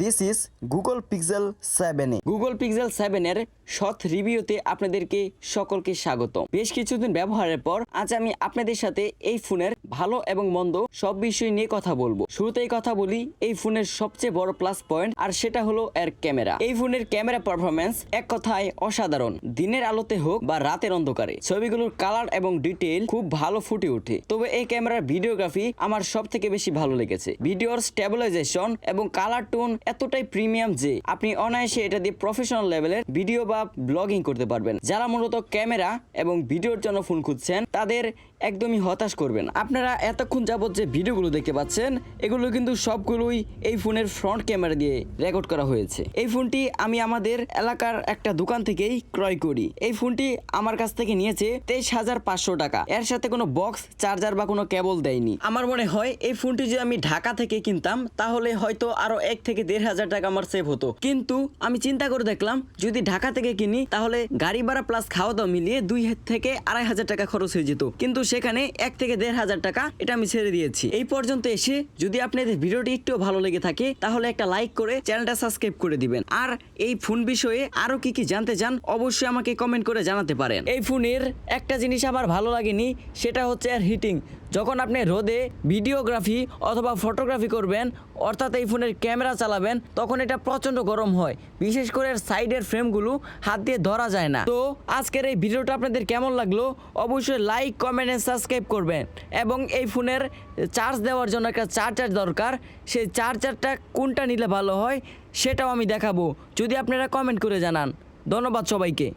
This is Google pixel 7 Google pixel 7 এর short রিভিউতে আপনাদেরকে সকলকে স্বাগত। বেশ কিছুদিন ব্যবহারের পর আজ আমি আপনাদের সাথে এই ফোনের ভালো এবং মন্দ সব বিষয় নিয়ে কথা বলবো। শুরুতেই কথা বলি এই ফোনের সবচেয়ে বড় প্লাস পয়েন্ট, আর সেটা হলো এর ক্যামেরা। এই ফোনের ক্যামেরা পারফরমেন্স এক কথায় অসাধারণ। দিনের আলোতে হোক বা রাতের অন্ধকারে ছবিগুলোর কালার এবং ডিটেইল খুব ভালো ফুটে ওঠে। তবে এই ক্যামেরার ভিডিওগ্রাফি আমার সব থেকে বেশি ভালো লেগেছে। ভিডিওর স্টেবিলাইজেশন এবং কালার টোন এতটাই প্রিমিয়াম যে আপনি অনায়াসে এটা দিয়ে প্রফেশনাল লেভেলের ভিডিও বা ব্লগিং করতে পারবেন। যারা মূলত ক্যামেরা এবং ভিডিওর জন্য ফোন খুঁজছেন তাদের একদমই হতাশ করবেন। আপনারা এতক্ষণ যাবত যে ভিডিওগুলো দেখতে পাচ্ছেন এগুলো কিন্তু সবগুলোই এই ফোনের ফ্রন্ট ক্যামেরা দিয়ে রেকর্ড করা হয়েছে। এই ফোনটি আমি আমাদের এলাকার একটা দোকান থেকেই ক্রয় করি। এই ফোনটি আমার কাছ থেকে নিয়েছে 23,500 টাকা। এর সাথে কোনো বক্স, চার্জার বা কোনো কেবল দেয়নি। আমার মনে হয় এই ফোনটি যদি আমি ঢাকা থেকে কিনতাম তাহলে হয়তো আরো 1 থেকে 1,500 টাকা আমার সেভ হতো। কিন্তু আমি চিন্তা করে দেখলাম যদি ঢাকা থেকে কিনি তাহলে গাড়ি ভাড়া প্লাস খাওয়া দাওয়া মিলিয়ে 2 থেকে 2,500 টাকা খরচ হয়ে যেত। কিন্তু সেখানে 1 থেকে 1,500 টাকা এটা আমি ছেড়ে দিয়েছি। এই পর্যন্ত এসে যদি আপনাদের ভিডিওটি একটু ভালো লেগে থাকে তাহলে একটা লাইক করে চ্যানেলটা সাবস্ক্রাইব করে দিবেন। আর এই ফোন বিষয়ে আরো কি জানতে চান অবশ্যই আমাকে কমেন্ট করে জানাতে পারেন। এই ফোনের একটা জিনিস আমার ভালো লাগেনি, সেটা হচ্ছে এর হিটিং। যখন আপনি রোদে ভিডিওগ্রাফি অথবা ফটোগ্রাফি করবেন, অর্থাৎ এই ফোনের ক্যামেরা চালাবেন, তখন এটা প্রচণ্ড গরম হয়। বিশেষ করে সাইডের ফ্রেমগুলো হাত দিয়ে ধরা যায় না। তো আজকের এই ভিডিওটা আপনাদের কেমন লাগলো অবশ্যই লাইক, কমেন্ট এন্ড সাবস্ক্রাইব করবেন। এবং এই ফোনের চার্জ দেওয়ার জন্য একটা চার্জার দরকার, সেই চার্জারটা কোনটা নিলে ভালো হয় সেটাও আমি দেখাবো, যদি আপনারা কমেন্ট করে জানান। ধন্যবাদ সবাইকে।